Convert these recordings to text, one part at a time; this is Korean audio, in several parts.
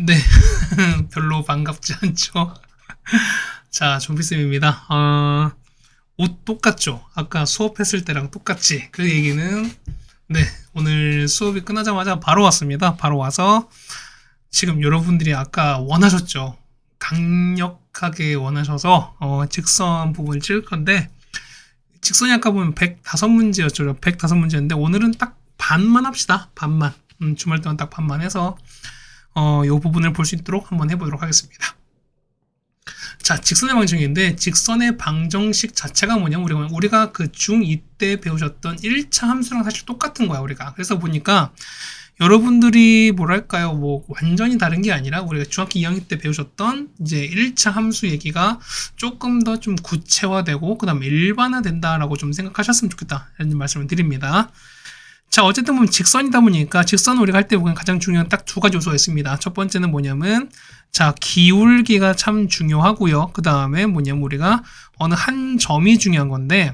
네, 별로 반갑지 않죠. 자, 좀비쌤입니다. 옷 똑같죠? 아까 수업했을 때랑 똑같지? 그 얘기는, 네, 오늘 수업이 끝나자마자 바로 왔습니다. 바로 와서 지금 여러분들이 아까 원하셨죠? 강력하게 원하셔서, 직선 부분을 찍을 건데, 직선이 아까 보면 105문제였죠. 105문제인데, 오늘은 딱 반만 합시다. 반만. 주말 동안 딱 반만 해서, 요 부분을 볼 수 있도록 한번 해보도록 하겠습니다. 자, 직선의 방정식인데 직선의 방정식 자체가 뭐냐면 우리가 그 중2 때 배우셨던 1차 함수랑 사실 똑같은 거야, 우리가. 그래서 보니까 여러분들이 뭐랄까요, 뭐 완전히 다른 게 아니라 우리가 중학교 2학년 때 배우셨던 이제 1차 함수 얘기가 조금 더 좀 구체화되고 그다음에 일반화된다라고 좀 생각하셨으면 좋겠다 이런 말씀을 드립니다. 자, 어쨌든 보면 직선이다 보니까 직선을 우리가 할 때 보면 가장 중요한 딱 두 가지 요소가 있습니다. 첫 번째는 뭐냐면 자, 기울기가 참 중요하고요. 그 다음에 뭐냐면 우리가 어느 한 점이 중요한 건데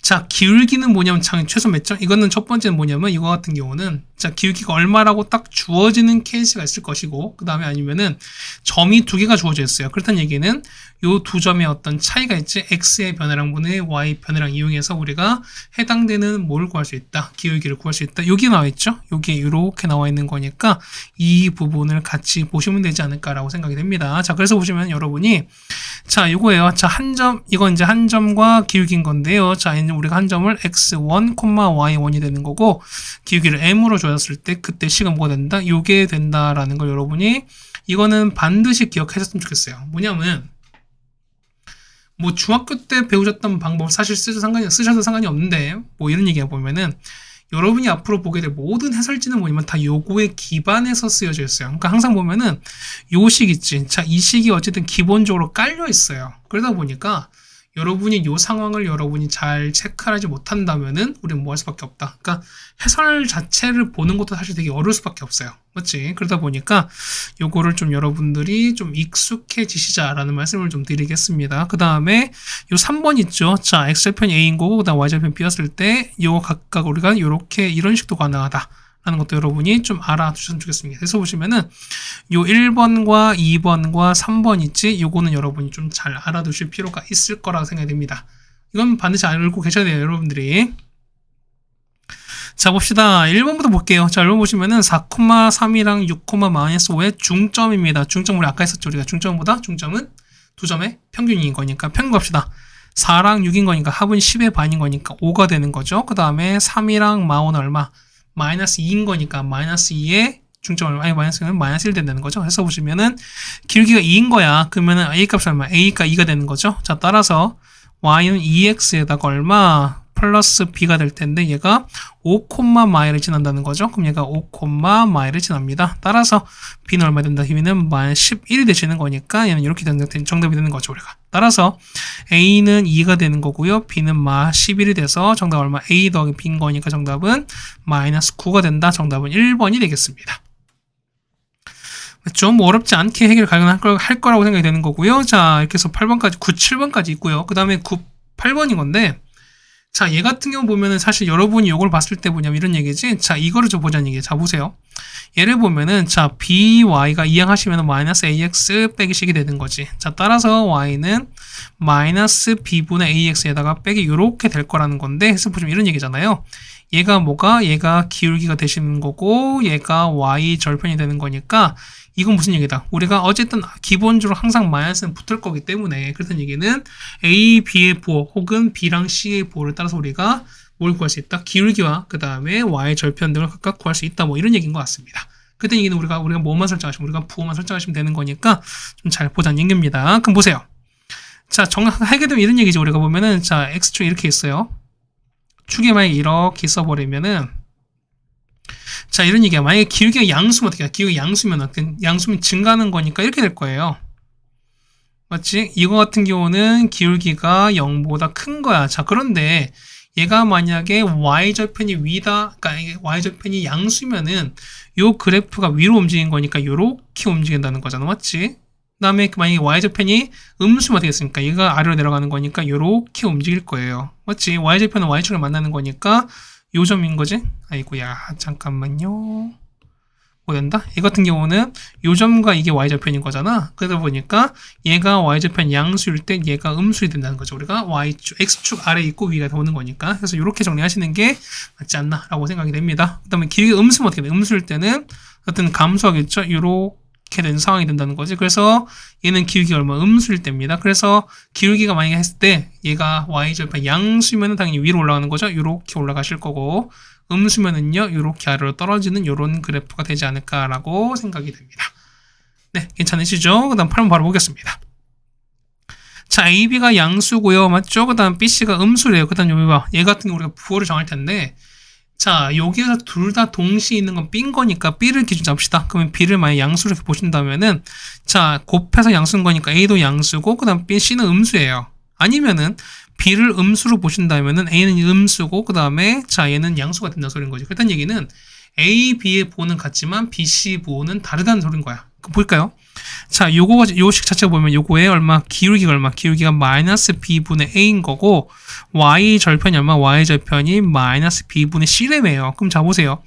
자, 기울기는 뭐냐면 최소 몇 점? 이거는 첫 번째는 뭐냐면 이거 같은 경우는 자, 기울기가 얼마라고 딱 주어지는 케이스가 있을 것이고 그 다음에 아니면은 점이 두 개가 주어져 있어요. 그렇다는 얘기는 요 두 점의 어떤 차이가 있지, x의 변화량분의 y 변화량 이용해서 우리가 해당되는 뭘 구할 수 있다, 기울기를 구할 수 있다. 여기 나와 있죠. 여기 이렇게 나와 있는 거니까 이 부분을 같이 보시면 되지 않을까라고 생각이 됩니다. 자, 그래서 보시면 여러분이 자, 요거예요. 자, 한 점, 이건 이제 한 점과 기울기인 건데요. 자, 이제 우리가 한 점을 x1, y1이 되는 거고, 기울기를 m으로 줘줬을 때, 그때 식은 뭐가 된다? 요게 된다라는 걸 여러분이, 이거는 반드시 기억하셨으면 좋겠어요. 뭐냐면, 뭐 중학교 때 배우셨던 방법 사실 쓰셔도 상관이 없는데, 뭐 이런 얘기해 보면은, 여러분이 앞으로 보게 될 모든 해설지는 뭐냐면 다 요거에 기반해서 쓰여져 있어요. 그러니까 항상 보면은 요 식 있지. 자, 이 식이 어쨌든 기본적으로 깔려 있어요. 그러다 보니까 여러분이 요 상황을 여러분이 잘 체크하지 못한다면은 우리는 뭐 할 수밖에 없다. 그러니까 해설 자체를 보는 것도 사실 되게 어려울 수밖에 없어요. 맞지? 그러다 보니까 요거를 좀 여러분들이 좀 익숙해지시자라는 말씀을 좀 드리겠습니다. 그 다음에 요 3번 있죠. 자, x절편이 a인 거고 그 다음 y절편 b였을 때 요거 각각 우리가 요렇게 이런 식도 가능하다. 라는 것도 여러분이 좀 알아두셨으면 좋겠습니다. 그래서 보시면은 요 1번과 2번과 3번 있지? 요거는 여러분이 좀 잘 알아두실 필요가 있을 거라고 생각이 됩니다. 이건 반드시 알고 계셔야 돼요, 여러분들이. 자, 봅시다. 1번부터 볼게요. 자, 1번 보시면은 4,3이랑 6,-5의 중점입니다. 중점 우리 아까 했었죠. 우리가 중점보다 중점은 두 점의 평균인 거니까 평균 봅시다. 4랑 6인 거니까 합은 10의 반인 거니까 5가 되는 거죠. 그 다음에 3이랑 마오는 얼마? 마이너스 2인 거니까 마이너스 2의 중점 얼마? 아니, 마이너스는 마이너스 1 된다는 거죠. 그래서 보시면은 길기가 2인 거야. 그러면은 a 값이 얼마? a가 2가 되는 거죠. 자, 따라서 y는 2x에다가 얼마? 플러스 b가 될 텐데 얘가 5, 마이를 지난다는 거죠. 그럼 얘가 5, 마이를 지납니다. 따라서 b는 얼마 된다? b는 마이너스 11이 되시는 거니까 얘는 이렇게 정답이 되는 거죠, 우리가. 따라서 a는 2가 되는 거고요. b는 마이너스 11이 돼서 정답 얼마? a 더하기 b인 거니까 정답은 마이너스 9가 된다. 정답은 1번이 되겠습니다. 좀 어렵지 않게 해결 가능할 거라고 생각이 되는 거고요. 자, 이렇게 해서 8번까지, 9, 7번까지 있고요. 그 다음에 8번인 건데 자, 얘 같은 경우 보면은 사실 여러분이 이걸 봤을 때 뭐냐면 이런 얘기지. 자, 이거를 좀 보자는 얘기예요. 자, 보세요. 얘를 보면은 자, by가 이항하시면은 마이너스 ax 빼기 식이 되는 거지. 자, 따라서 y는 마이너스 b분의 ax에다가 빼기 이렇게 될 거라는 건데 해서 보시면 이런 얘기잖아요. 얘가 뭐가? 얘가 기울기가 되시는 거고 얘가 y 절편이 되는 거니까 이건 무슨 얘기다? 우리가 어쨌든 기본적으로 항상 마이너스는 붙을 거기 때문에 그렇다는 얘기는 A, B의 부호 혹은 B랑 C의 부호를 따라서 우리가 뭘 구할 수 있다? 기울기와 그 다음에 Y 절편 등을 각각 구할 수 있다. 뭐 이런 얘기인 것 같습니다. 그때 얘기는 우리가 뭐만 설정하시면 우리가 부호만 설정하시면 되는 거니까 좀 잘 보자는 얘기입니다. 그럼 보세요. 자, 하게 되면 이런 얘기죠. 우리가 보면은 자, X축 이렇게 있어요. 축에 만약에 이렇게 써버리면은 자, 이런 얘기야. 만약에 기울기가 양수면 어떻게 해? 기울기가 양수면 증가하는 거니까 이렇게 될 거예요. 맞지? 이거 같은 경우는 기울기가 0보다 큰 거야. 자, 그런데 얘가 만약에 y절편이 위다, 그러니까 y절편이 양수면은 요 그래프가 위로 움직인 거니까 요렇게 움직인다는 거잖아. 맞지? 그 다음에 만약에 y절편이 음수면 되겠습니까? 얘가 아래로 내려가는 거니까 요렇게 움직일 거예요. 맞지? y절편은 y축을 만나는 거니까 요 점인 거지? 아이고야, 잠깐만요. 뭐 된다? 이 같은 경우는 요 점과 이게 y절편인 거잖아. 그러다 보니까 얘가 y절편 양수일 때 얘가 음수이 된다는 거죠. 우리가 x축 아래 있고 위가 오는 거니까. 그래서 이렇게 정리하시는 게 맞지 않나 라고 생각이 됩니다. 그 다음에 기울기 음수는 어떻게 돼? 음수일 때는 어떤 감소하겠죠. 요렇게 된 상황이 된다는 거지. 그래서 얘는 기울기가 얼마? 음수일 때입니다. 그래서 기울기가 만약에 했을 때 얘가 y절편 양수면은 당연히 위로 올라가는 거죠. 이렇게 올라가실 거고 음수면은요 이렇게 아래로 떨어지는 이런 그래프가 되지 않을까라고 생각이 됩니다. 네, 괜찮으시죠? 그 다음 8번 바로 보겠습니다. 자, AB가 양수고요, 맞죠? 그 다음 BC가 음수래요. 그 다음 여기 봐, 얘 같은 경우 우리가 부호를 정할 텐데, 자, 여기서 둘 다 동시에 있는 건 B인 거니까 B를 기준 잡읍시다. 그러면 B를 만약 양수로 이렇게 보신다면은, 자, 곱해서 양수인 거니까 A도 양수고, 그 다음 B, C는 음수예요. 아니면은 B를 음수로 보신다면은 A는 음수고 그 다음에 자 얘는 양수가 된다는 소리인 거지. 그렇다는 얘기는 A, B의 부호는 같지만 B, C 부호는 다르다는 소리인 거야. 볼까요? 자, 요식 자체가 보면 요거에 얼마? 기울기가 얼마? 기울기가 마이너스 B분의 A인 거고 Y 절편이 얼마? Y 절편이 마이너스 B분의 C래매요. 그럼 자 보세요.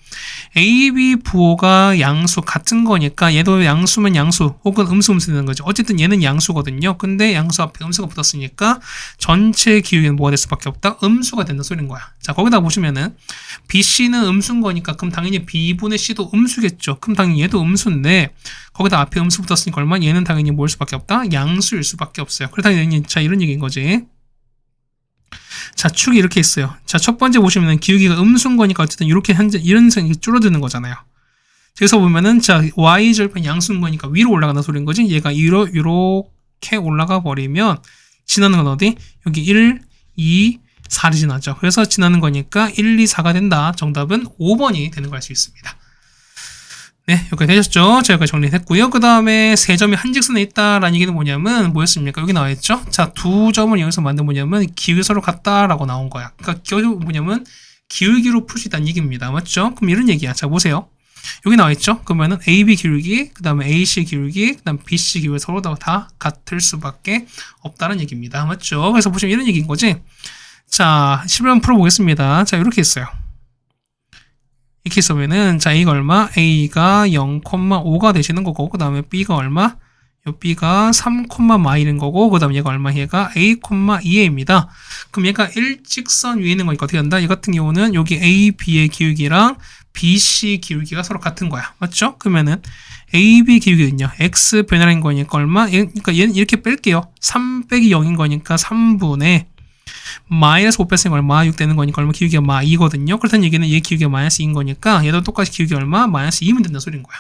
A, B 부호가 양수 같은 거니까 얘도 양수면 양수 혹은 음수 되는 거죠. 어쨌든 얘는 양수거든요. 근데 양수 앞에 음수가 붙었으니까 전체 기울기는 뭐가 될 수밖에 없다? 음수가 된다는 소리인 거야. 자, 거기다 보시면은 BC는 음수인 거니까 그럼 당연히 B분의 C도 음수겠죠. 그럼 당연히 얘도 음수인데 거기다 앞에 음수 붙었으니까 얼마? 얘는 당연히 뭘 수밖에 없다? 양수일 수밖에 없어요. 그렇다니 자 이런 얘기인 거지. 자, 축이 이렇게 있어요. 자, 첫 번째 보시면은 기울기가 음수인 거니까 어쨌든 이렇게 현재 이런 생이 줄어드는 거잖아요. 그래서 보면은 자 y절편 양수인 거니까 위로 올라가는 소리인 거지. 얘가 이렇게 올라가 버리면 지나는 건 어디? 여기 1, 2, 4를 지나죠. 그래서 지나는 거니까 1, 2, 4가 된다. 정답은 5번이 되는 걸 알 수 있습니다. 네, 여기까지 되셨죠? 제가 여기까지 정리했고요. 그 다음에 세 점이 한 직선에 있다라는 얘기는 뭐냐면 뭐였습니까? 여기 나와있죠? 자, 두 점을 여기서 만든 뭐냐면 기울기 서로 같다라고 나온 거야. 그러니까 결국 뭐냐면 기울기로 풀 수 있다는 얘기입니다. 맞죠? 그럼 이런 얘기야. 자, 보세요. 여기 나와있죠? 그러면은 AB 기울기, 그 다음에 AC 기울기, 그 다음 BC 기울기 서로 다 같을 수밖에 없다는 얘기입니다. 맞죠? 그래서 보시면 이런 얘기인 거지. 자, 11번 풀어보겠습니다. 자, 이렇게 있어요. 이렇게 있으면은 자 A가 얼마? A가 0,5가 되시는 거고 그 다음에 B가 얼마? 요 B가 3,마일인 거고 그 다음에 얘가 얼마? 얘가 A,2a입니다. 그럼 얘가 일직선 위에 있는 거니까 어떻게 한다? 얘 같은 경우는 여기 A, B의 기울기랑 BC 기울기가 서로 같은 거야. 맞죠? 그러면은 AB 기울기는요. X 변화인 거니까 얼마? 그러니까 얘는 이렇게 뺄게요. 3 빼기 0인 거니까 3분의 마이너스 5 뺐으니까 얼마? 6 되는 거니까 얼마? 기울기가 마 2거든요. 그렇다는 얘기는 얘 기울기가 마이너스 2인 거니까 얘도 똑같이 기울기 얼마? 마이너스 2면 된다는 소리인 거야.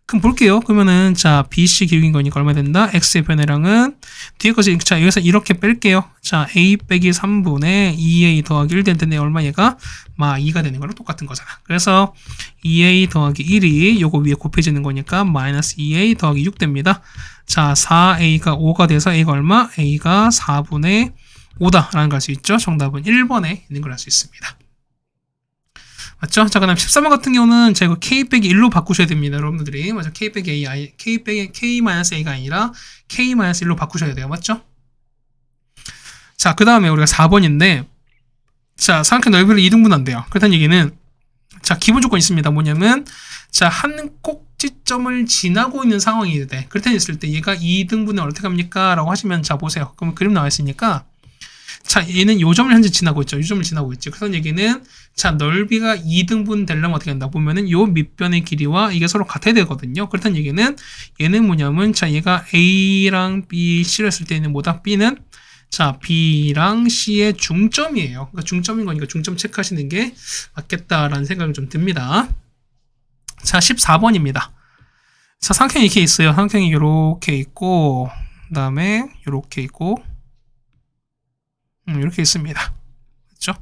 그럼 볼게요. 그러면은 자 BC 기울기인 거니까 얼마 된다? X의 변화량은 뒤에 것이 자 여기서 이렇게 뺄게요. 자 A 빼기 3분의 2A 더하기 1 될 텐데 얼마 얘가? 마 2가 되는 거랑 똑같은 거잖아. 그래서 2A 더하기 1이 요거 위에 곱해지는 거니까 마이너스 2A 더하기 6 됩니다. 자 4A가 5가 돼서 A가 얼마? A가 4분의 5다라는 걸 알 수 있죠. 정답은 1번에 있는 걸 알 수 있습니다. 맞죠? 자, 그 다음 13번 같은 경우는 제가 K 빼기 1로 바꾸셔야 됩니다. 여러분들이. 맞죠? K 빼기 A, K 빼기 K-A가 아니라 K-1로 바꾸셔야 돼요. 맞죠? 자, 그 다음에 우리가 4번인데, 자, 삼각형 넓이를 2등분한대요. 그렇다는 얘기는, 자, 기본 조건이 있습니다. 뭐냐면, 자, 한 꼭지점을 지나고 있는 상황이 돼. 그렇다는 했을 때 얘가 2등분을 어떻게 합니까? 라고 하시면, 자, 보세요. 그럼 그림 나와 있으니까, 자, 얘는 요 점을 현재 지나고 있죠. 요 점을 지나고 있죠. 그런 얘기는 자, 넓이가 2등분 되려면 어떻게 한다? 보면은 요 밑변의 길이와 이게 서로 같아야 되거든요. 그렇다는 얘기는 얘는 뭐냐면 자, 얘가 A랑 B, C를 했을 때는 뭐다? B는 자, B랑 C의 중점이에요. 그러니까 중점인 거니까 중점 체크하시는 게 맞겠다라는 생각이 좀 듭니다. 자, 14번입니다. 자, 삼각형이 이렇게 있어요. 삼각형이 이렇게 있고 그다음에 이렇게 있고 이렇게 있습니다. 그렇죠?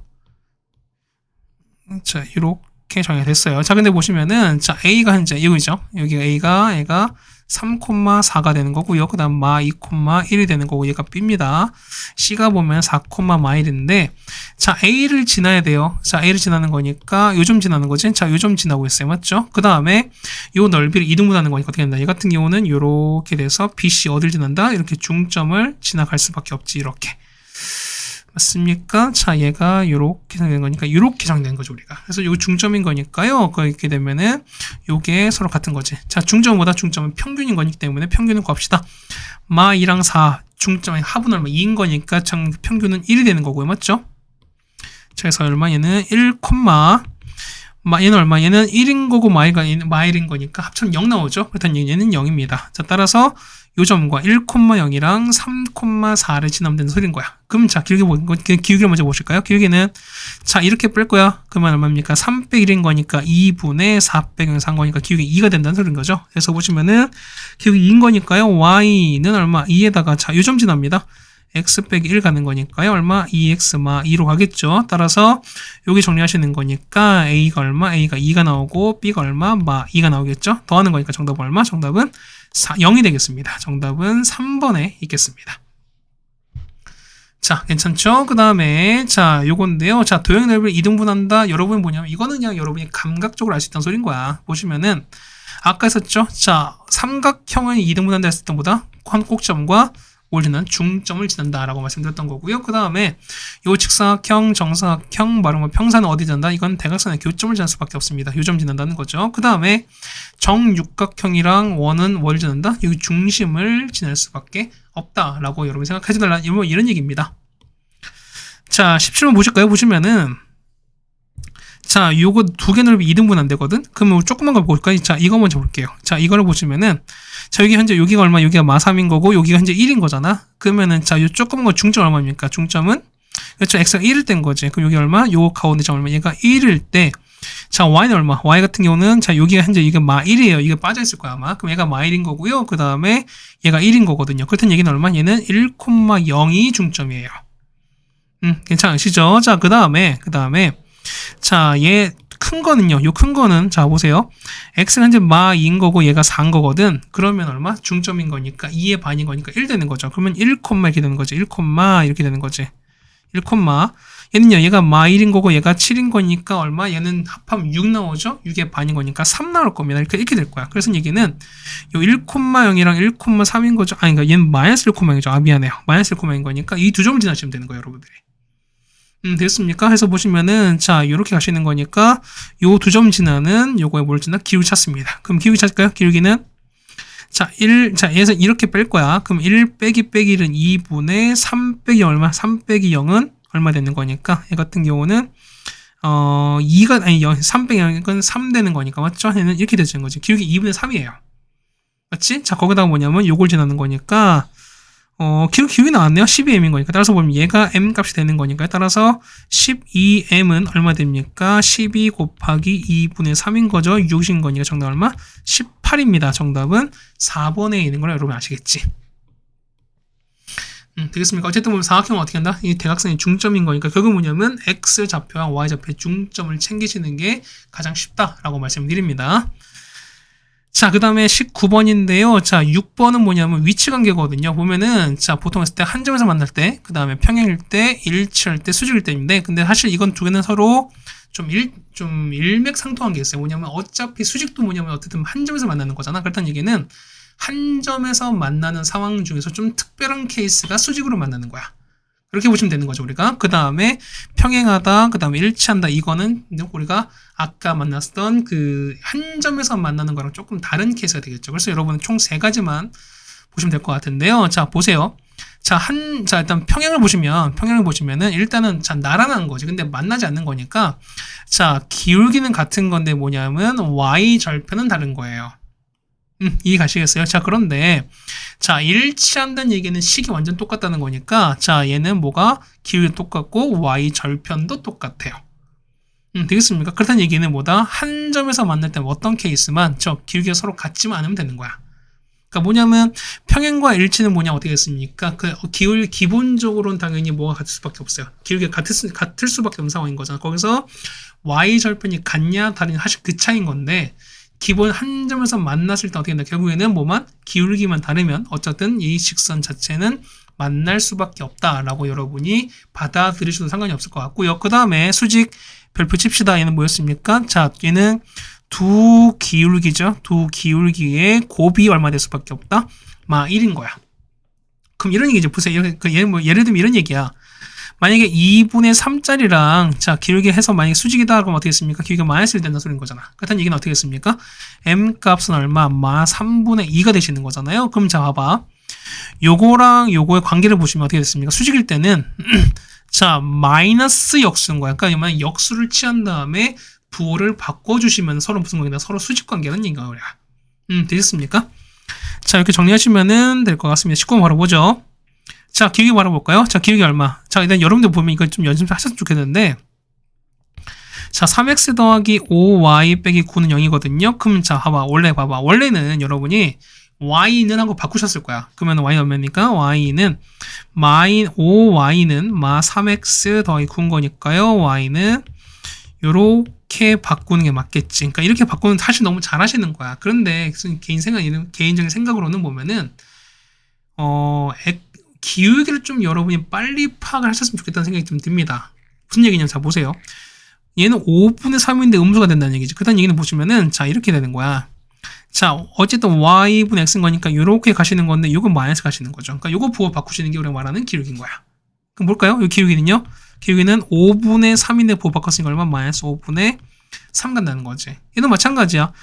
자, 이렇게 정의가 됐어요. 자, 근데 보시면은 자, A가 현재 이거죠. 여기가 얘가 3,4가 되는 거고요. 그다음 마 2,1이 되는 거고 얘가 B입니다. C가 보면 4,1인데 자, A를 지나야 돼요. 자, A를 지나는 거니까 요점 지나는 거지. 자, 요점 지나고 있어요. 맞죠? 그다음에 요 넓이를 2등분하는 거니까 어떻게 된다? 얘 같은 경우는 이렇게 돼서 BC 어딜 지난다? 이렇게 중점을 지나갈 수밖에 없지. 이렇게. 맞습니까? 자, 얘가 요렇게 정된 거니까 요렇게 정된 거죠, 우리가. 그래서 요거 중점인 거니까요. 그렇게 되면은 요게 서로 같은 거지. 자, 중점보다 중점은 평균인 거기 때문에 평균을 구합시다. 마 2랑 4 중점의 합은 얼마? 2인 거니까 평균은 1이 되는 거고요. 맞죠? 자, 그래서 얼마? 얘는 1, 얘는 얼마? 얘는 1인 거고 마일인 거니까 합치면 0 나오죠? 그렇다면 얘는 0입니다. 자, 따라서 요 점과 1,0이랑 3,4를 지나면 되는 소리인 거야. 그럼 자, 기울기를 먼저 보실까요? 기울기는 자, 이렇게 뺄 거야. 그러면 얼마입니까? 3 빼기 1인 거니까 2분의 4 빼기 0 3 거니까 기울기 2가 된다는 소리인 거죠. 그래서 보시면은 기울기 2인 거니까요. y는 얼마? 2에다가 자, 요 점 지납니다. x 빼기 1 가는 거니까요. 얼마? 2x 마 2로 가겠죠. 따라서 여기 정리하시는 거니까 a가 얼마? a가 2가 나오고 b가 얼마? 마 2가 나오겠죠. 더하는 거니까 정답은 얼마? 정답은 0이 되겠습니다. 정답은 3번에 있겠습니다. 자, 괜찮죠? 그 다음에 자, 요건데요. 자, 도형 넓이를 2등분한다. 여러분이 뭐냐면 이거는 그냥 여러분이 감각적으로 알 수 있다는 소린 거야. 보시면은 아까 했었죠? 자, 삼각형은 2등분한다 했을 때보다 한 꼭점과 올리는 중점을 지난다라고 말씀드렸던 거고요. 그 다음에 요 직사각형, 정사각형, 말하면 평사는 어디 지난다? 이건 대각선의 교점을 지날 수밖에 없습니다. 요점 지난다는 거죠. 그 다음에 정육각형이랑 원은 뭘 지난다? 여기 중심을 지날 수밖에 없다라고 여러분이 생각하시달라 이런 얘기입니다. 자, 17번 보실까요? 보시면은 자, 요거 두 개 넓이 2등분 안 되거든? 그러면 조그만 걸 볼까요? 자, 이거 먼저 볼게요. 자, 이거를 보시면은, 자, 여기 현재 여기가 얼마? 여기가 마3인 거고, 여기가 현재 1인 거잖아? 그러면은, 자, 요 조그만 거 중점 얼마입니까? 중점은? 그렇죠. x가 1일 땐 거지. 그럼 여기 얼마? 요 가운데 점 얼마? 얘가 1일 때, 자, y는 얼마? y 같은 경우는, 자, 여기가 현재 이게 마1이에요. 이게 빠져있을 거야, 아마. 그럼 얘가 마1인 거고요. 그 다음에 얘가 1인 거거든요. 그렇다는 얘기는 얼마? 얘는 1,0이 중점이에요. 괜찮으시죠? 자, 그 다음에, 자, 얘 큰 거는요. 요 큰 거는 자, 보세요. x는 현재 마 2인 거고 얘가 4인 거거든. 그러면 얼마? 중점인 거니까 2의 반인 거니까 1 되는 거죠. 그러면 1, 이렇게 되는 거지. 1, 이렇게 되는 거지. 1, 얘는요. 얘가 마 1인 거고 얘가 7인 거니까 얼마? 얘는 합하면 6 나오죠. 6의 반인 거니까 3 나올 겁니다. 이렇게 될 거야. 그래서 얘기는 요 1,0이랑 1,3인 거죠. 아니, 그러니까 얘는 마이너스 1,0이죠. 아, 미안해요. 마이너스 1,0인 거니까 이 두 점을 지나시면 되는 거예요, 여러분들이. 됐습니까? 해서 보시면은, 자, 요렇게 가시는 거니까, 요 두 점 지나는 요거에 뭘 지나? 기울기 찾습니다. 그럼 기울기 찾을까요? 기울기는? 자, 얘에서 이렇게 뺄 거야. 그럼 1 빼기 1은 2분의 3 빼기 얼마? 3 빼기 0은 얼마 되는 거니까, 얘 같은 경우는, 2가, 아니, 3 빼기 0은 3 되는 거니까, 맞죠? 얘는 이렇게 되는 거지. 기울기 2분의 3이에요. 맞지? 자, 거기다가 뭐냐면, 요걸 지나는 거니까, 기울기 나왔네요. 12m인 거니까. 따라서 보면 얘가 m 값이 되는 거니까. 따라서 12m은 얼마 됩니까? 12 곱하기 2분의 3인 거죠. 6인 거니까 정답 얼마? 18입니다. 정답은 4번에 있는 걸 여러분 아시겠지? 되겠습니까? 어쨌든 보면 사각형은 어떻게 한다? 이 대각선이 중점인 거니까 결국 뭐냐면 x 좌표와 y 좌표의 중점을 챙기시는 게 가장 쉽다라고 말씀드립니다. 자, 그 다음에 19번인데요. 자, 6번은 뭐냐면 위치 관계거든요. 보면은, 자, 보통 했을 때 한 점에서 만날 때, 그 다음에 평행일 때, 일치할 때, 수직일 때인데, 근데 사실 이건 두 개는 서로 좀 일맥상통한 게 있어요. 뭐냐면, 어차피 수직도 뭐냐면, 어쨌든 한 점에서 만나는 거잖아. 그렇다는 얘기는, 한 점에서 만나는 상황 중에서 좀 특별한 케이스가 수직으로 만나는 거야. 그렇게 보시면 되는 거죠, 우리가. 그 다음에 평행하다, 그 다음에 일치한다. 이거는 우리가 아까 만났던 그 한 점에서 만나는 거랑 조금 다른 케이스가 되겠죠. 그래서 여러분은 총 3가지만 보시면 될 것 같은데요. 자, 보세요. 자, 일단 평행을 보시면은 일단은 자, 나란한 거지. 근데 만나지 않는 거니까 자, 기울기는 같은 건데 뭐냐면 y 절편은 다른 거예요. 이해 가시겠어요? 자, 그런데 자, 일치한다는 얘기는 식이 완전 똑같다는 거니까 자, 얘는 뭐가 기울기 똑같고 y 절편도 똑같아요. 되겠습니까? 그렇다는 얘기는 뭐다? 한 점에서 만날 때 어떤 케이스만 저 기울기가 서로 같지만 않으면 되는 거야. 그러니까 뭐냐면 평행과 일치는 뭐냐 어떻게 됐습니까? 그 기본적으로는 당연히 뭐가 같을 수밖에 없어요. 기울기가 같을 수밖에 없는 상황인 거잖아. 거기서 y 절편이 같냐 다르냐 사실 그 차이인 건데 기본 한 점에서 만났을 때 어떻게 된다? 결국에는 뭐만 기울기만 다르면 어쨌든 이 직선 자체는 만날 수밖에 없다라고 여러분이 받아들이셔도 상관이 없을 것 같고요. 그 다음에 수직 별표 칩시다. 얘는 뭐였습니까? 자, 얘는 두 기울기죠. 두 기울기의 곱이 얼마 될 수밖에 없다? 마 1인 거야. 그럼 이런 얘기죠. 보세요. 예를 들면 이런 얘기야. 만약에 2분의 3짜리랑 자 기울기 해서 만약에 수직이다 그러면 어떻게 됐습니까? 기울기가 마이너스 1 된다는 소리인 거잖아. 그렇다는 얘기는 어떻게 됐습니까? m 값은 얼마? 마 3분의 2가 되시는 거잖아요. 그럼 자 봐봐. 요거랑 요거의 관계를 보시면 어떻게 됐습니까? 수직일 때는 자 마이너스 역수인 거야. 그러니까 만약 역수를 취한 다음에 부호를 바꿔주시면 서로 무슨 관계다? 서로 수직 관계라는 얘기가 우리가. 되셨습니까? 자 이렇게 정리하시면은 될 것 같습니다. 19번 바로 보죠. 자 기울기 바라볼까요? 자 기울기 얼마? 자 일단 여러분들 보면 이거 좀 연습하셨으면 좋겠는데 자 3x 더하기 5y 빼기 9는 0이거든요. 그럼 자 봐봐 원래는 여러분이 y는 하고 바꾸셨을 거야. 그러면 y는 얼마입니까? y는 5y는 마 3x 더하기 9인 거니까요. y는 요렇게 바꾸는 게 맞겠지. 그러니까 이렇게 바꾸는 사실 너무 잘 하시는 거야. 그런데 개인적인 생각으로는 보면은 기울기를 좀 여러분이 빨리 파악을 하셨으면 좋겠다는 생각이 좀 듭니다. 무슨 얘기냐면 자 보세요. 얘는 5분의 3인데 음수가 된다는 얘기지. 그다음 얘기는 보시면은 자 이렇게 되는 거야. 자 어쨌든 y분의 x인 거니까 이렇게 가시는 건데 이건 마이너스 가시는 거죠. 그러니까 이거 부호 바꾸시는 게 우리가 말하는 기울기인 거야. 그럼 뭘까요? 이 기울기는요? 기울기는 5분의 3인데 부호 바꿨으니까 얼마? 마이너스 5분의 3 간다는 거지. 얘도 마찬가지야.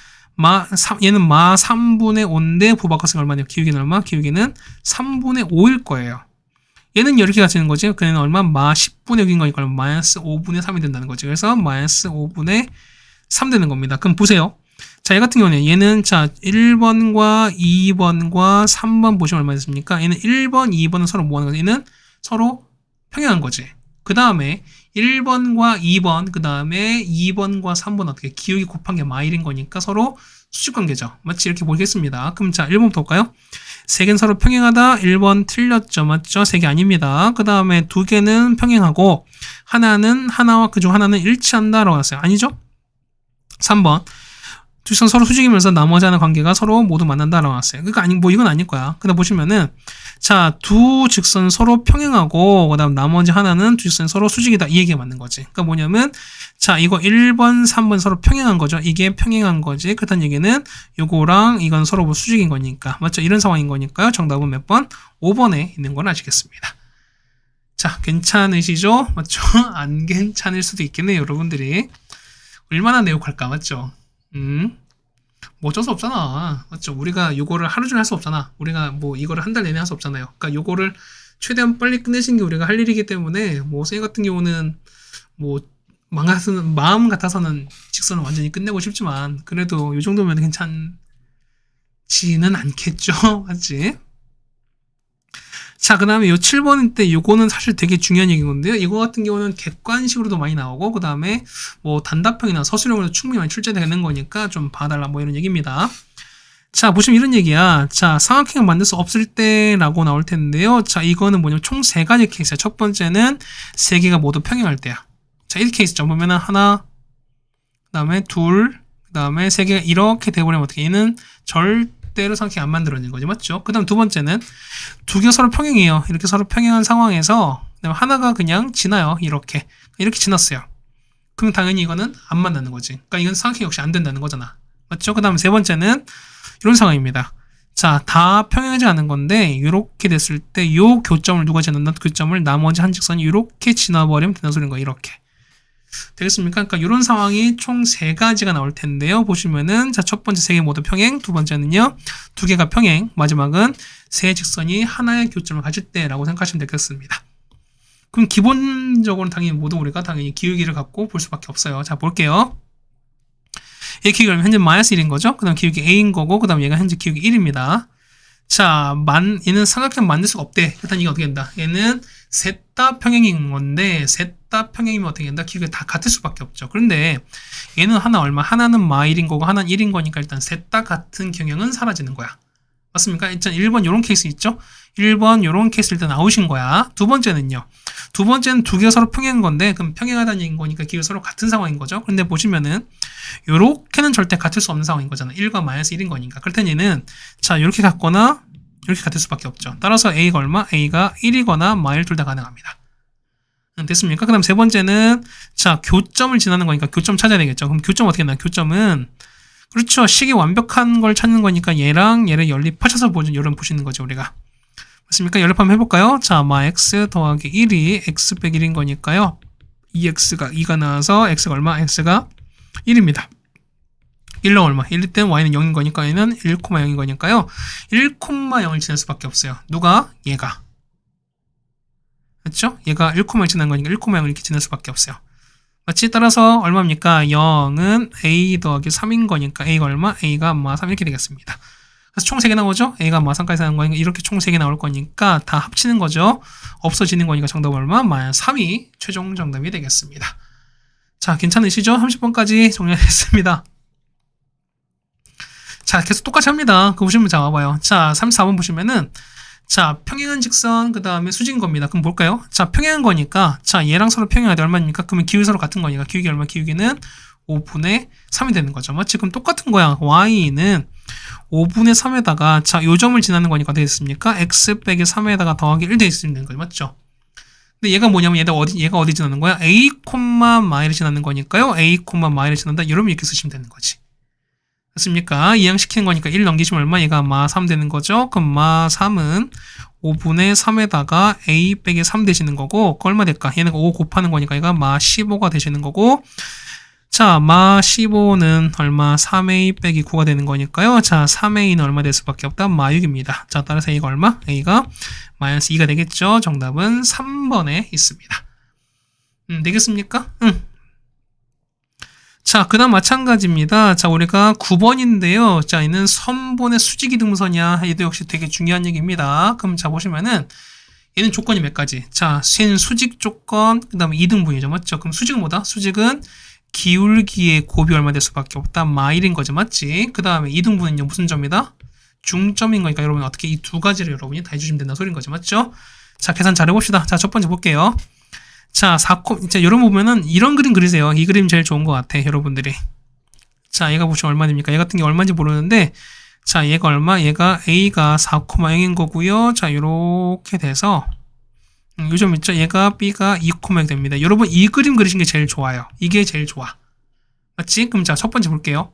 얘는 마 3분의 5인데 부호 바꿨으니까 얼마냐? 기울기는 얼마? 기울기는 3분의 5일 거예요. 얘는 이렇게 가시는 거지. 그는 얼마? 마 10분의 6인 거니까 마이너스 5분의 3이 된다는 거지. 그래서 마이너스 5분의 3 되는 겁니다. 그럼 보세요. 자, 얘 같은 경우는 얘는 자 1번과 2번과 3번 보시면 얼마 됐습니까? 얘는 1번, 2번은 서로 뭐 하는 거지? 얘는 서로 평행한 거지. 그 다음에 1번과 2번, 그 다음에 2번과 3번 어떻게 기울기 곱한 게 마일인 거니까 서로 수직관계죠. 맞지? 이렇게 보겠습니다. 그럼 자 1번부터 볼까요? 세 개는 서로 평행하다. 1번 틀렸죠. 맞죠? 세 개 아닙니다. 그 다음에 두 개는 평행하고 하나와 그중 하나는 일치한다 라고 했어요. 아니죠? 3번 두 직선 서로 수직이면서 나머지 하나 관계가 서로 모두 만난다라고 나왔어요. 그러니까 이건 아닐 거야. 근데 보시면은 자 두 직선 서로 평행하고 그다음 나머지 하나는 두 직선 서로 수직이다 이 얘기가 맞는 거지. 그러니까 뭐냐면 자 이거 1번, 3번 서로 평행한 거죠. 이게 평행한 거지. 그렇다는 얘기는 요거랑 이건 서로 뭐 수직인 거니까 맞죠? 이런 상황인 거니까요. 정답은 몇 번? 5번에 있는 걸 아시겠습니다. 자 괜찮으시죠? 맞죠? 안 괜찮을 수도 있겠네요. 여러분들이 얼마나 내역할까 맞죠? 뭐 어쩔 수 없잖아. 맞죠? 우리가 요거를 하루 종일 할 수 없잖아. 우리가 뭐 이거를 한 달 내내 할 수 없잖아요. 그러니까 요거를 최대한 빨리 끝내시는 게 우리가 할 일이기 때문에 뭐 쌤 같은 경우는 뭐 마음 같아서는 직선을 완전히 끝내고 싶지만 그래도 요 정도면 괜찮지는 않겠죠. 맞지? 자, 그 다음에 요 7번 때 요거는 사실 되게 중요한 얘기인 건데요. 이거 같은 경우는 객관식으로도 많이 나오고, 그 다음에 뭐 단답형이나 서술형으로 충분히 많이 출제되는 거니까 좀 봐달라 뭐 이런 얘기입니다. 자, 보시면 이런 얘기야. 자, 삼각형을 만들 수 없을 때라고 나올 텐데요. 자, 이거는 뭐냐면 총 세 가지 케이스야. 첫 번째는 세 개가 모두 평행할 때야. 자, 이 케이스죠. 보면은 하나, 그 다음에 둘, 그 다음에 세 개가 이렇게 돼버리면 어떻게? 얘는 절대로 삼각형이 안 만들어지는 거지. 맞죠? 그 다음 두 번째는 두 개가 서로 평행해요. 이렇게 서로 평행한 상황에서 하나가 그냥 지나요. 이렇게 지났어요. 그럼 당연히 이거는 안 만나는 거지. 그러니까 이건 삼각형 역시 안 된다는 거잖아. 맞죠? 그 다음 세 번째는 이런 상황입니다. 자, 다 평행하지 않은 건데 이렇게 됐을 때 요 교점을 누가 지났나? 교점을 나머지 한 직선이 이렇게 지나버리면 된다는 소리인 거예요. 이렇게. 되겠습니까? 그러니까 이런 상황이 총 세 가지가 나올 텐데요. 보시면은 자, 첫 번째 세 개 모두 평행, 두 번째는요. 두 개가 평행, 마지막은 세 직선이 하나의 교점을 가질 때라고 생각하시면 되겠습니다. 그럼 기본적으로 당연히 모두 우리가 당연히 기울기를 갖고 볼 수밖에 없어요. 자, 볼게요. 얘 기울기는 현재 마이너스 1인 거죠. 그 다음 기울기 A인 거고, 그 다음 얘가 현재 기울기 1입니다. 자, 얘는 삼각형 만들 수가 없대. 일단 이거 어떻게 된다? 얘는 셋 다 평행인 건데, 셋 다 평행이면 어떻게 된다? 기울기가 다 같을 수밖에 없죠. 그런데 얘는 하나는 마일인 거고, 하나는 1인 거니까 일단 셋 다 같은 경향은 사라지는 거야. 맞습니까? 일단 1번 요런 케이스 있죠? 1번 요런 케이스 일단 나오신 거야. 두 번째는요. 두 번째는 두 개가 서로 평행한 건데, 그럼 평행하다는 얘기인 거니까 기울기가 서로 같은 상황인 거죠. 근데 보시면은 요렇게는 절대 같을 수 없는 상황인 거잖아. 1과 마이너스 1인 거니까. 그럴 땐 얘는 자, 요렇게 같거나 이렇게 같을 수밖에 없죠. 따라서 A가 얼마? A가 1이거나 마일 둘 다 가능합니다. 됐습니까? 그 다음 세 번째는 자, 교점을 지나는 거니까 교점 찾아야 되겠죠. 그럼 교점 어떻게 했나? 교점은 그렇죠. 식이 완벽한 걸 찾는 거니까 얘랑 얘를 연립하셔서 보시는 거죠, 우리가. 맞습니까? 연립하면 해볼까요? 자, 마 x 더하기 1이 x 빼기 1인 거니까요. 2x가 나와서 x가 얼마? x가 1입니다. 1로 얼마? 1일 땐 y는 0인 거니까 얘는 1,0인 거니까요. 1,0을 지날 수밖에 없어요. 누가? 얘가. 그렇죠? 얘가 1,0를 지난 거니까 1,0을 이렇게 지날 수밖에 없어요. 마치 따라서 얼마입니까? 0은 a 더하기 3인 거니까 a가 얼마? a가 마 3 이렇게 되겠습니다. 그래서 총 3개 나오죠? a가 마 3까지 나온 거니까 이렇게 총 3개 나올 거니까 다 합치는 거죠. 없어지는 거니까 정답 얼마? 마 3이 최종 정답이 되겠습니다. 자, 괜찮으시죠? 30번까지 정리했습니다. 자, 계속 똑같이 합니다. 그거 보시면 자, 와봐요. 자, 34번 보시면은 자, 평행한 직선, 그 다음에 수직인 겁니다. 그럼 뭘까요? 자, 평행한 거니까, 자, 얘랑 서로 평행하되 얼마입니까? 그러면 기울기 서로 같은 거니까, 기울기 얼마? 기울기는 5분의 3이 되는 거죠. 맞지? 그럼 똑같은 거야. y는 5분의 3에다가, 자, 요 점을 지나는 거니까 어떻게 됐습니까? x 빼기 3에다가 더하기 1 돼 있는 거죠. 맞죠? 근데 얘가 뭐냐면, 얘가 어디 지나는 거야? a, 마이를 지나는 거니까요. a, 마이를 지난다. 여러분 이렇게 쓰시면 되는 거지. 맞습니까? 이항시키는 거니까 1 넘기시면 얼마? 얘가 마 3 되는 거죠. 그럼 마 3은 5분의 3에다가 a 빼기 3 되시는 거고, 그 얼마 될까? 얘는 5 곱하는 거니까 얘가 마 15가 되시는 거고, 자, 마 15는 얼마? 3a 빼기 9가 되는 거니까요. 자, 3a는 얼마 될 수밖에 없다? 마 6입니다. 자, 따라서 a가 얼마? a가 마이너스 2가 되겠죠. 정답은 3번에 있습니다. 되겠습니까? 자, 그 다음 마찬가지입니다. 자, 우리가 9번인데요. 자, 얘는 선본의 수직 이등분선이야. 얘도 역시 되게 중요한 얘기입니다. 그럼 자, 보시면은 얘는 조건이 몇 가지? 자, 얘는 수직 조건, 그 다음에 이등분이죠. 맞죠? 그럼 수직은 뭐다? 수직은 기울기의 곱이 얼마 될 수밖에 없다? 마일인 거죠. 맞지? 그 다음에 이등분은요. 무슨 점이다? 중점인 거니까 여러분 어떻게 이 두 가지를 여러분이 다 해주시면 된다는 소리인 거죠. 맞죠? 자, 계산 잘해봅시다. 자, 첫 번째 볼게요. 자, 4콤, 자, 여러분 보면은 이런 그림 그리세요. 이 그림 제일 좋은 것 같아, 여러분들이. 자, 얘가 보시면 얼마 됩니까? 얘 같은 게 얼마인지 모르는데, 자, 얘가 얼마? 얘가 A가 4,0인 거고요. 자, 요렇게 돼서, 요점 있죠? 얘가 B가 2,0 됩니다. 여러분, 이 그림 그리신 게 제일 좋아요. 이게 제일 좋아. 맞지? 그럼 자, 첫 번째 볼게요.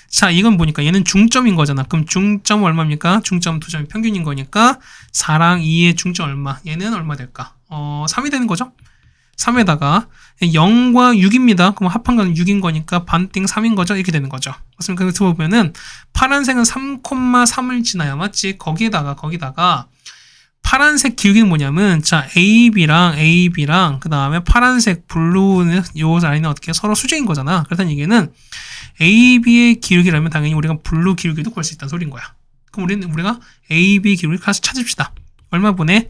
자, 이건 보니까 얘는 중점인 거잖아. 그럼 중점 얼마입니까? 중점 두 점이 평균인 거니까, 4랑 2의 중점 얼마? 얘는 얼마 될까? 3이 되는 거죠? 3에다가 0과 6입니다. 그럼 합한 건 6인 거니까 반띵 3인 거죠. 이렇게 되는 거죠. 맞습니까? 그래서 보면은 파란색은 3,3을 지나야 맞지? 거기다가 파란색 기울기는 뭐냐면 자 AB랑 그 다음에 파란색 블루는 요 라인은 어떻게 서로 수직인 거잖아. 그렇다는 얘기는 AB의 기울기라면 당연히 우리가 블루 기울기도 구할 수 있다는 소리인 거야. 그럼 우리가 AB 기울기 가서 찾읍시다. 얼마 분의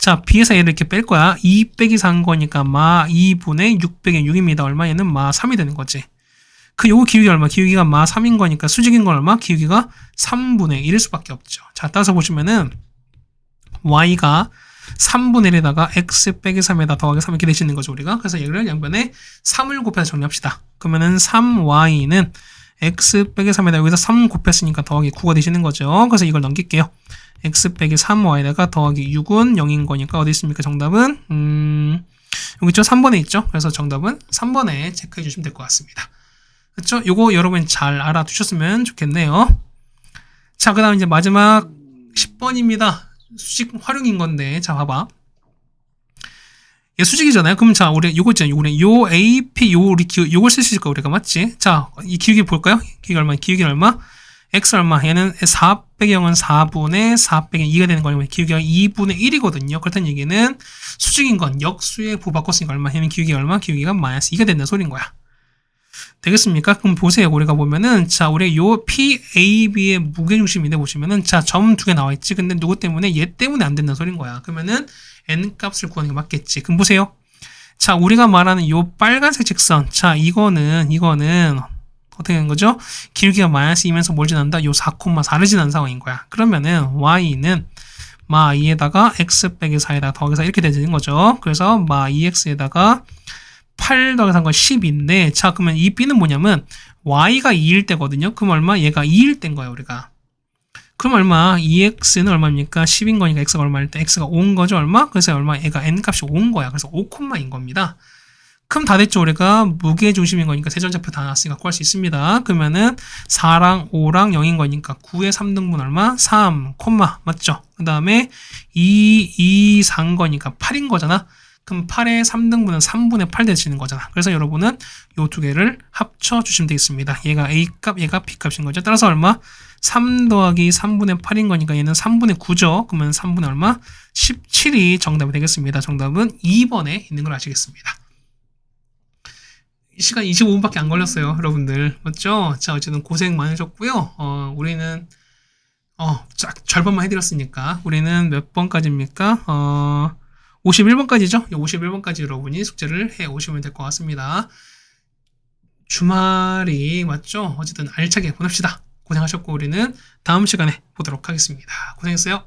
자, B에서 얘를 이렇게 뺄 거야. 2 빼기 4인 거니까 마 2분의 6 빼기 6입니다. 얼마? 얘는 마 3이 되는 거지. 요거 기울기 얼마? 기울기가 마 3인 거니까 수직인 건 얼마? 기울기가 3분의 1일 수밖에 없죠. 자, 따라서 보시면은 y가 3분의 1에다가 x 빼기 3에다 더하기 3 이렇게 되시는 거죠, 우리가. 그래서 얘를 양변에 3을 곱해서 정리합시다. 그러면은 3y는 x 빼기 3에다 여기서 3 곱했으니까 더하기 9가 되시는 거죠. 그래서 이걸 넘길게요. x 빼기 3y에다가 더하기 6은 0인 거니까 어디 있습니까? 정답은 여기 있죠? 3번에 있죠? 그래서 정답은 3번에 체크해 주시면 될 것 같습니다. 그렇죠? 요거 여러분 잘 알아두셨으면 좋겠네요. 자, 그 다음 이제 마지막 10번입니다. 수직 활용인 건데 자 봐봐. 얘 수직이잖아요. 그럼 자 우리 요거 있잖아요. 우리 요 AP 요걸 쓸 수 있을까 우리가 맞지? 자, 이 기울기 볼까요? 기울기 얼마? x 얼마? 얘는 4 빼기 0은 4분의 4 빼기 2가 되는 거니까 기울기가 2분의 1이거든요. 그렇다는 얘기는 수직인 건 역수의 부 바꿨으니까 얼마? 얘는 기울기 얼마? 기울기가 마이너스 2가 된다는 소린 거야. 되겠습니까? 그럼 보세요. 우리가 보면은 자 우리 요 PAB의 무게중심인데 보시면은 자 점 두 개 나와 있지. 근데 누구 때문에? 얘 때문에 안 된다는 소린 거야. 그러면은 n 값을 구하는 게 맞겠지. 그럼 보세요. 자 우리가 말하는 요 빨간색 직선 자 이거는 어떻게 되는 거죠? 기울기가 마이너스 2면서 뭘 지난다? 요 4,4를 지난 상황인 거야. 그러면은 y는 마 2에다가 x 빼기 4에다가 더하기 4 이렇게 되는 거죠. 그래서 마 2x에다가 8 더하기 3건 10인데 자 그러면 이 b는 뭐냐면 y가 2일 때거든요. 그럼 얼마? 얘가 2일 때인 거야 우리가. 그럼 얼마? 2x는 얼마입니까? 10인 거니까 x가 얼마일 때 x가 5인 거죠 얼마? 그래서 얼마? 얘가 n 값이 5인 거야. 그래서 5,인 겁니다. 그럼 다 됐죠. 우리가 무게 중심인 거니까 세전좌표 다 나왔으니까 구할 수 있습니다. 그러면은 4랑 5랑 0인 거니까 9의 3등분 얼마? 3, 맞죠? 그 다음에 2, 4인 거니까 8인 거잖아. 그럼 8의 3등분은 3분의 8 되시는 거잖아. 그래서 여러분은 요 두 개를 합쳐 주시면 되겠습니다. 얘가 A값, 얘가 B값인 거죠. 따라서 얼마? 3 더하기 3분의 8인 거니까 얘는 3분의 9죠. 그러면 3분의 얼마? 17이 정답이 되겠습니다. 정답은 2번에 있는 걸 아시겠습니다. 이 시간 25분밖에 안 걸렸어요. 여러분들. 맞죠? 자, 어쨌든 고생 많으셨고요. 우리는 절반만 해드렸으니까 우리는 몇 번까지입니까? 51번까지죠? 51번까지 여러분이 숙제를 해 오시면 될 것 같습니다. 주말이 맞죠? 어쨌든 알차게 보냅시다. 고생하셨고 우리는 다음 시간에 보도록 하겠습니다. 고생했어요.